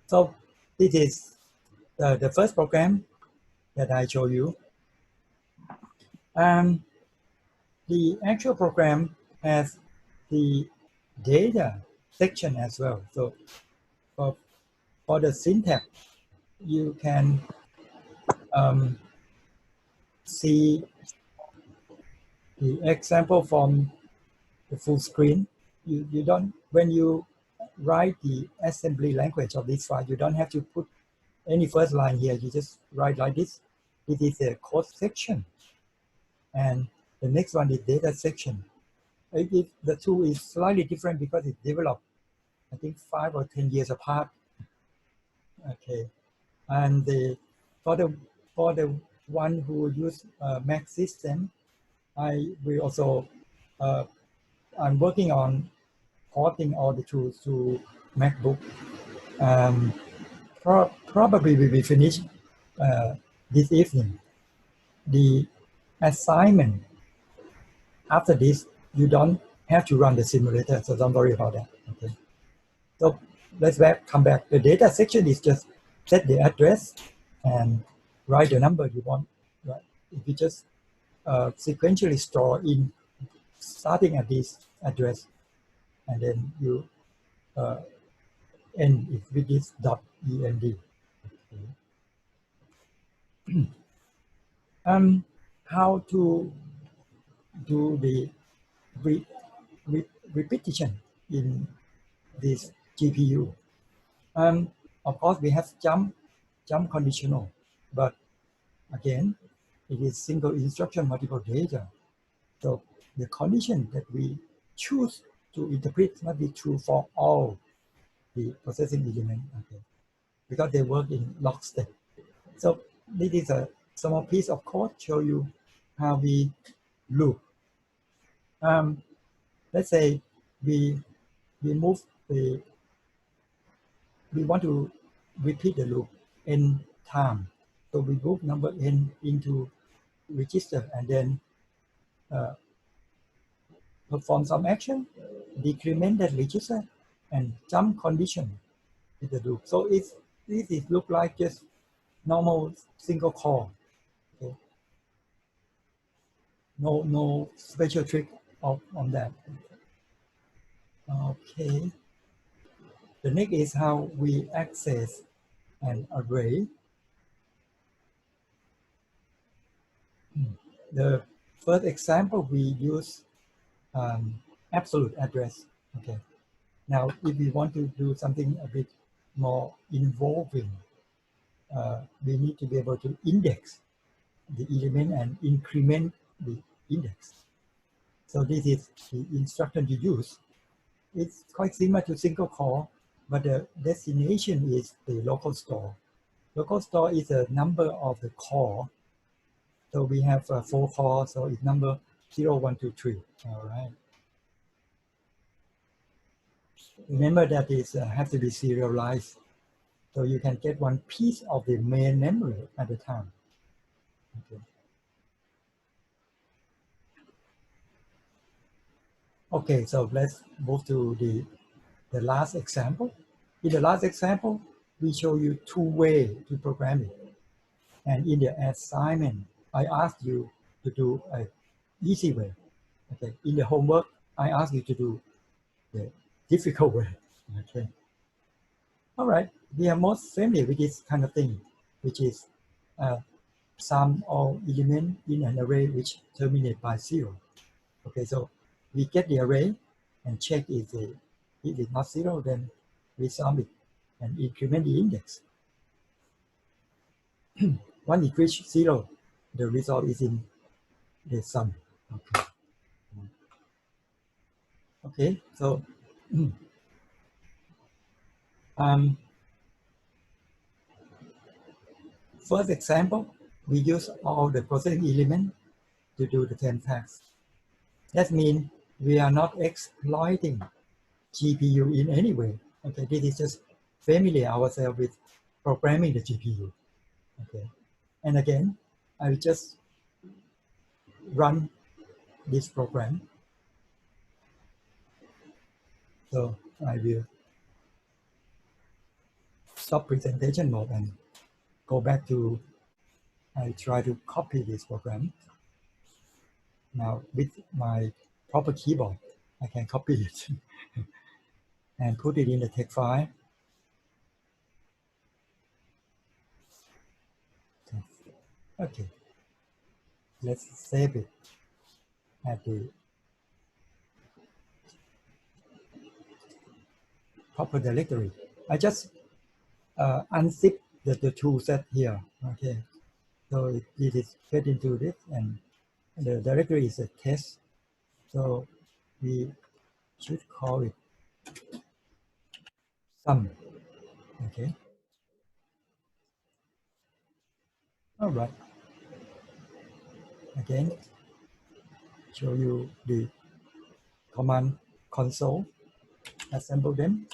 So this is the first program that I show you. The actual program has the data section as well. So for the syntax, you can see the example from the full screen. You don't, when you write the assembly language of this file, you don't have to put any first line here. You just write like this. It is a code section. And the next one is data section. The two is slightly different because it's developed, I think, 5 or 10 years apart. Okay, and for the one who use Mac system, I will also I'm working on porting all the tools to MacBook. Probably will be finished this evening. The assignment after this, you don't have to run the simulator, so don't worry about that. Okay. So let's come back. The data section is just set the address and write the number you want. Right? If you just sequentially store in starting at this address, and then you end it with this .end. Okay. How to do the repetition in this GPU? Of course, we have jump conditional, but again, it is single instruction, multiple data. So the condition that we choose to interpret must be true for all the processing elements, okay, because they work in lockstep. So this is a small piece of code show you how we loop. Let's say we move we want to repeat the loop n time. So we move number n into register and then perform some action, decrement that register, and jump condition with the loop. So this is look like just normal single core. Okay. No special trick on that. Okay. The next is how we access an array. The first example we use absolute address. Okay. Now, if we want to do something a bit more involving, we need to be able to index the element and increment the index. So this is the instruction you use. It's quite similar to single core, but the destination is the local store. Local store is a number of the core. So we have 4 cores, so it's number 0, 1, 2, 3. All right. Remember that it has to be serialized, so you can get one piece of the main memory at a time. Okay. Okay, so let's move to the last example. In the last example, we show you 2 ways to program it. And in the assignment, I asked you to do an easy way. Okay. In the homework, I asked you to do the difficult way. Okay. All right. We are most familiar with this kind of thing, which is sum all elements in an array which terminate by 0. Okay, so we get the array and check if it is not 0, then we sum it and increment the index. When it reaches 0, the result is in the sum. Okay. Okay, so first example, we use all the processing elements to do the 10 tasks. That means we are not exploiting GPU in any way. Okay, this is just familiar ourselves with programming the GPU. Okay, and again, I will just run this program. So I will stop presentation mode and go back to, I try to copy this program. Now with my proper keyboard, I can copy it and put it in the text file. Okay, let's save it at the proper directory. I just unzip the tool set here. Okay, so it is fed into this, and the directory is a test. So we should call it sum. Okay. All right. Again, show you the command console. Assemble them.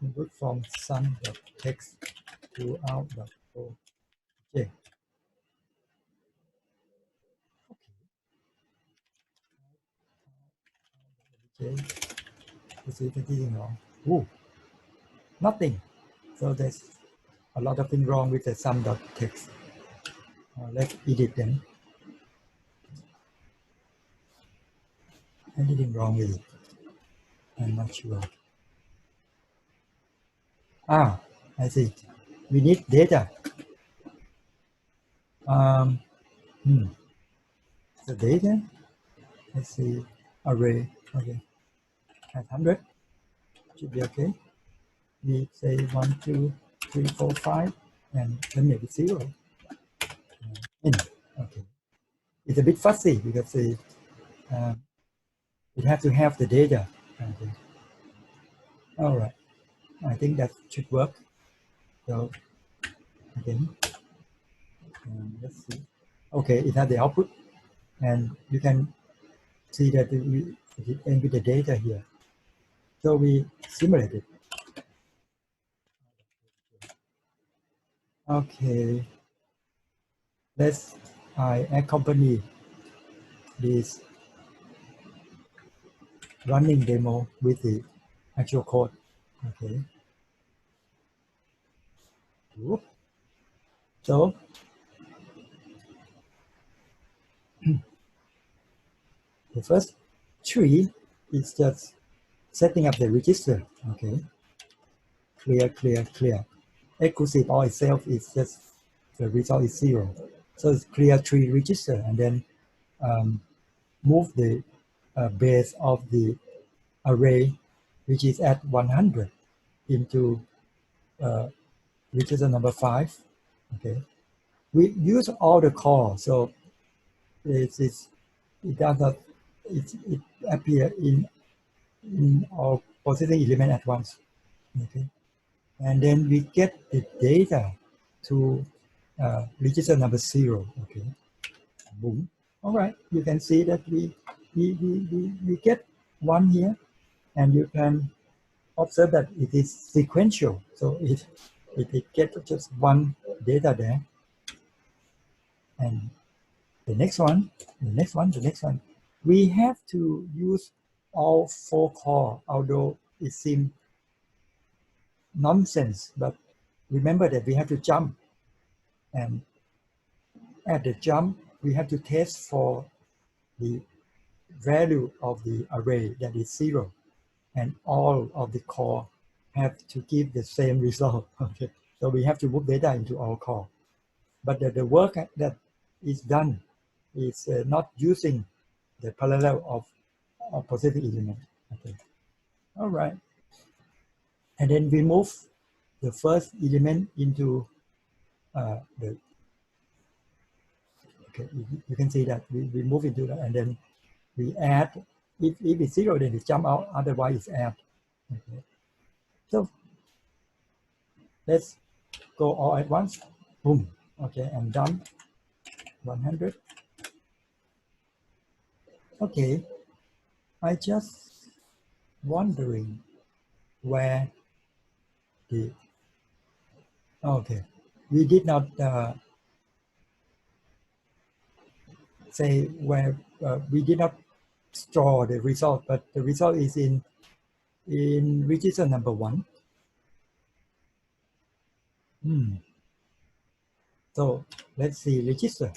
Input from sum.text to out.ok. Okay. Is it anything wrong? Ooh, nothing. So there's a lot of things wrong with the sum.text. Let's edit them. Anything wrong with it? I'm not sure. Ah, I see. We need data. The data. Let's see. Array. Okay. At 100 should be okay. We say 1, 2, 3, 4, 5, and then maybe 0. Okay. It's a bit fussy because it has to have the data. Okay. All right. I think that should work. So again, let's see. Okay, it has the output, and you can see that it ends with the data here. So we simulate it. Okay. I accompany this running demo with the actual code. Okay. Whoop. So the first tree is just setting up the register. Okay. Clear, clear, clear. Exclusive all itself is just the result is 0. So it's clear tree register, and then move the base of the array, which is at 100, into register number 5. Okay. We use all the core, so it does not it appear in all processing element at once. Okay. And then we get the data to register number 0. Okay. Boom. All right. You can see that we get 1 here, and you can observe that it is sequential. So it gets just 1 data there. And the next one. We have to use all 4 core, although it seems nonsense, but remember that we have to jump, and at the jump we have to test for the value of the array that is 0, and all of the core have to give the same result. Okay, so we have to move data into our core, but the work that is done is not using the parallel of positive element. Okay, all right, and then we move the first element into the. Okay, you can see that we move into that, and then we add. If it's 0, then it jump out. Otherwise, it's add. Okay. So let's go all at once. Boom. Okay, and done. 100. Okay. I just wondering where the. Okay, we did not say where we did not store the result, but the result is in register number 1. So let's see register.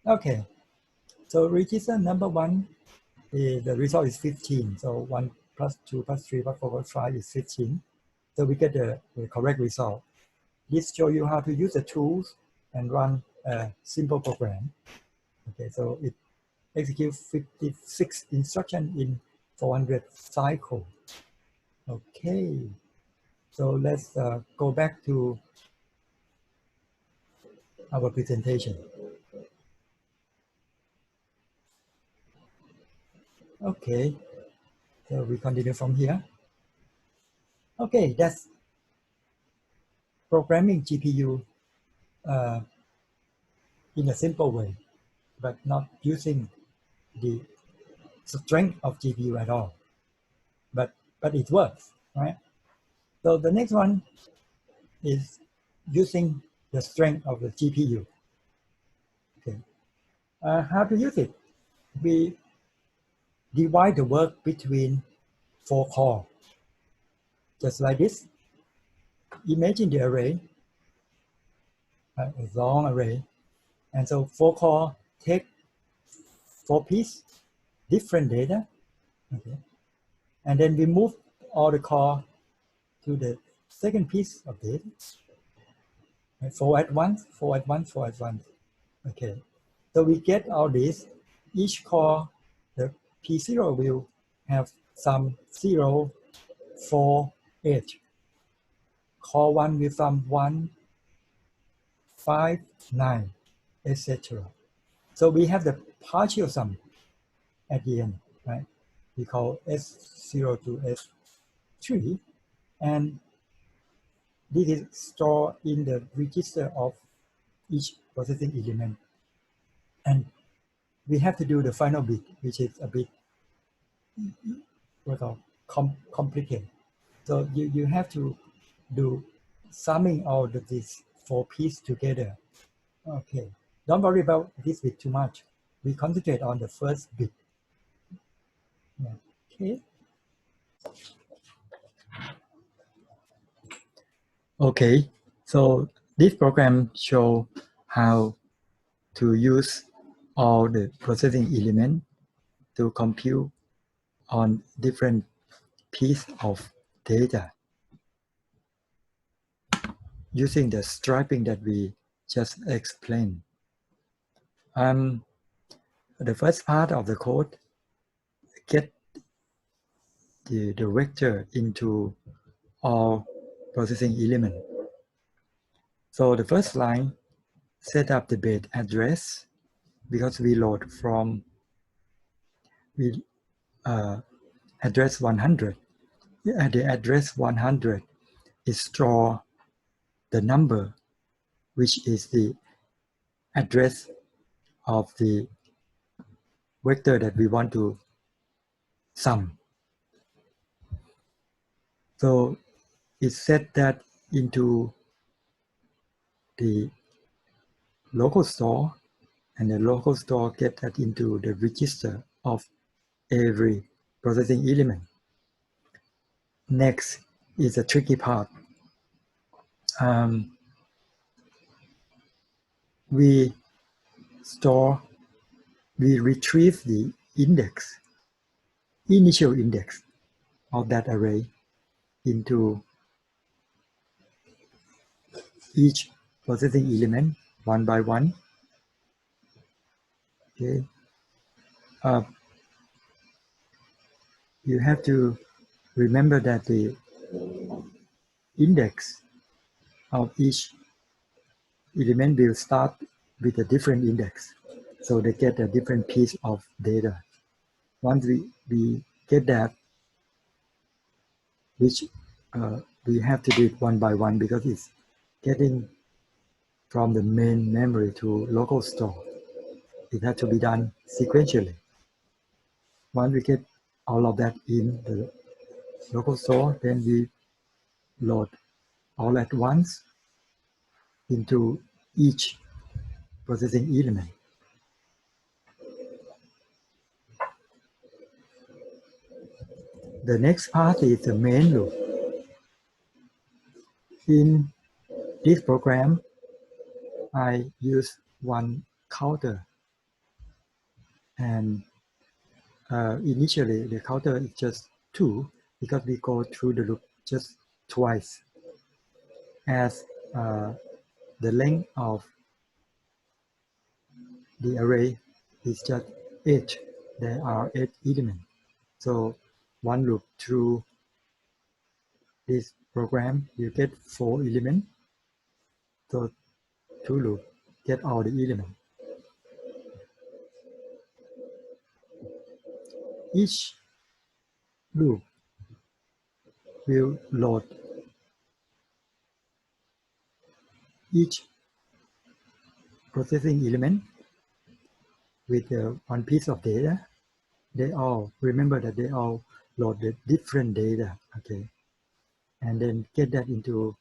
Okay, so register number 1, the result is 15. So 1 plus 2 plus 3 plus 4 plus 5 is 15. So we get the correct result. This shows you how to use the tools and run a simple program. Okay, so it executes 56 instructions in 400 cycles. Okay, so let's go back to our presentation. Okay, so we continue from here. Okay, that's programming GPU in a simple way, but not using the strength of GPU at all. But it works, right? So the next one is using the strength of the GPU. Okay, how to use it? We divide the work between 4 cores, just like this. Imagine the array, a long array, and so 4 cores take 4 pieces, different data, okay, and then we move all the core to the second piece of data. 4 at once, 4 at once, 4 at once. Okay, so we get all this. Each core, the P0 will have some 0, 4, 8. Core 1 will sum 1, 5, 9, etc. So we have the partial sum at the end, right? We call S0 to S3, and this is stored in the register of each processing element. And we have to do the final bit, which is a bit complicated. So you have to do summing all of these 4 pieces together. Okay, don't worry about this bit too much. We concentrate on the first bit. Okay. Okay, so this program shows how to use all the processing elements to compute on different pieces of data using the striping that we just explained. The first part of the code get the vector into all processing elements. So the first line set up the base address because we load from address 100. At the address 100 is store the number, which is the address of the vector that we want to sum. So it set that into the local store, and the local store get that into the register of every processing element. Next is the tricky part. We retrieve the initial index of that array into each processing element one by one. Okay. You have to remember that the index of each element will start with a different index. So they get a different piece of data. Once we get that, which we have to do it one by one because it's getting from the main memory to local store. It has to be done sequentially. Once we get all of that in the local store, then we load all at once into each processing element. The next part is the main loop. In this program, I use one counter, and initially the counter is just 2 because we go through the loop just twice. As the length of the array is just 8, there are 8 elements. So one loop through this program, you get 4 elements. So 2 loops get all the elements. Each loop will load each processing element with one piece of data. They all, remember that they all load the different data, okay? And then get that into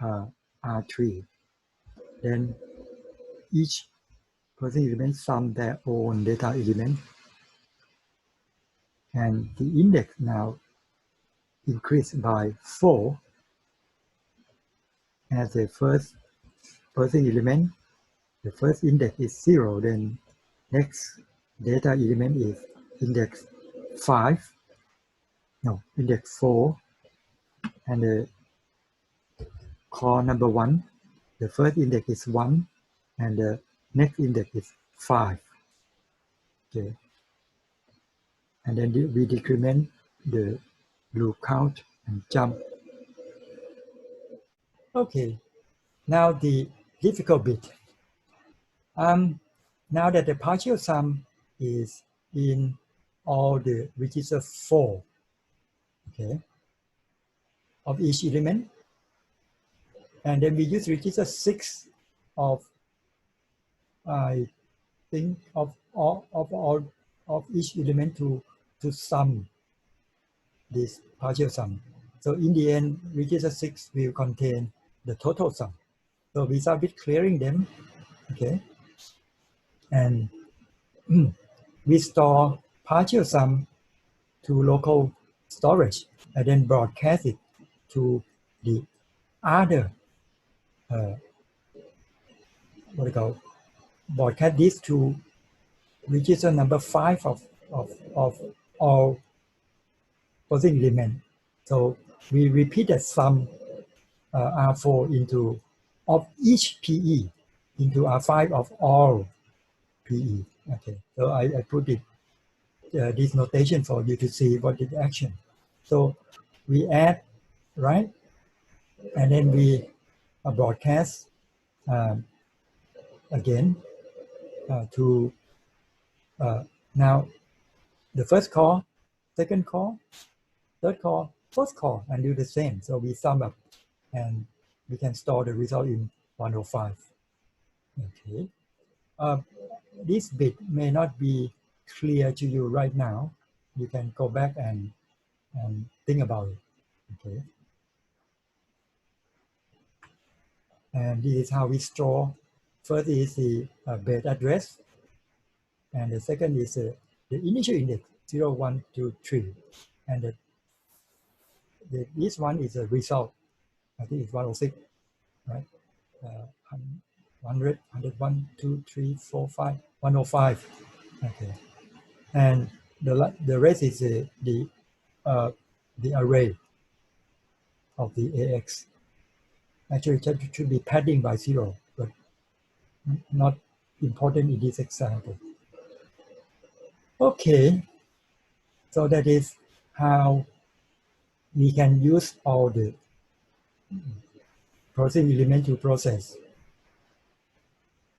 R3. Then each processing element sum their own data element. And the index now increased by 4 as the first processing element. The first index is 0, then next data element is index 5, no, index 4, and the core number 1, the first index is 1, and the next index is 5. Okay. And then we decrement the loop count and jump. Okay, now the difficult bit. Now that the partial sum is in all the register 4, okay, of each element, and then we use register 6 of, I think, of each element to sum this partial sum. So in the end, register 6 will contain the total sum. So we start with clearing them, okay, and we store partial sum to local storage and then broadcast it to the other, what do you call, broadcast this to register number 5 of all processing element. So we repeat the sum R4 into of each PE into R5 of all PE. Okay, so I put it this notation for you to see what is the action. So we add, right, and then we broadcast again to now the first call, second call, third call, fourth call, and do the same. So we sum up and we can store the result in 105. Okay. This bit may not be clear to you right now. You can go back and think about it. Okay. And this is how we store. First is the base address, and the second is the initial index 0, 1, 2, 3, and this one is a result. I think it's 106, right? 100, 101, 2, 3, 4, 5, 105. Okay, and the rest is the array of the AX. Actually, it should be padding by 0, but not important in this example. Okay, so that is how we can use all the processing element to process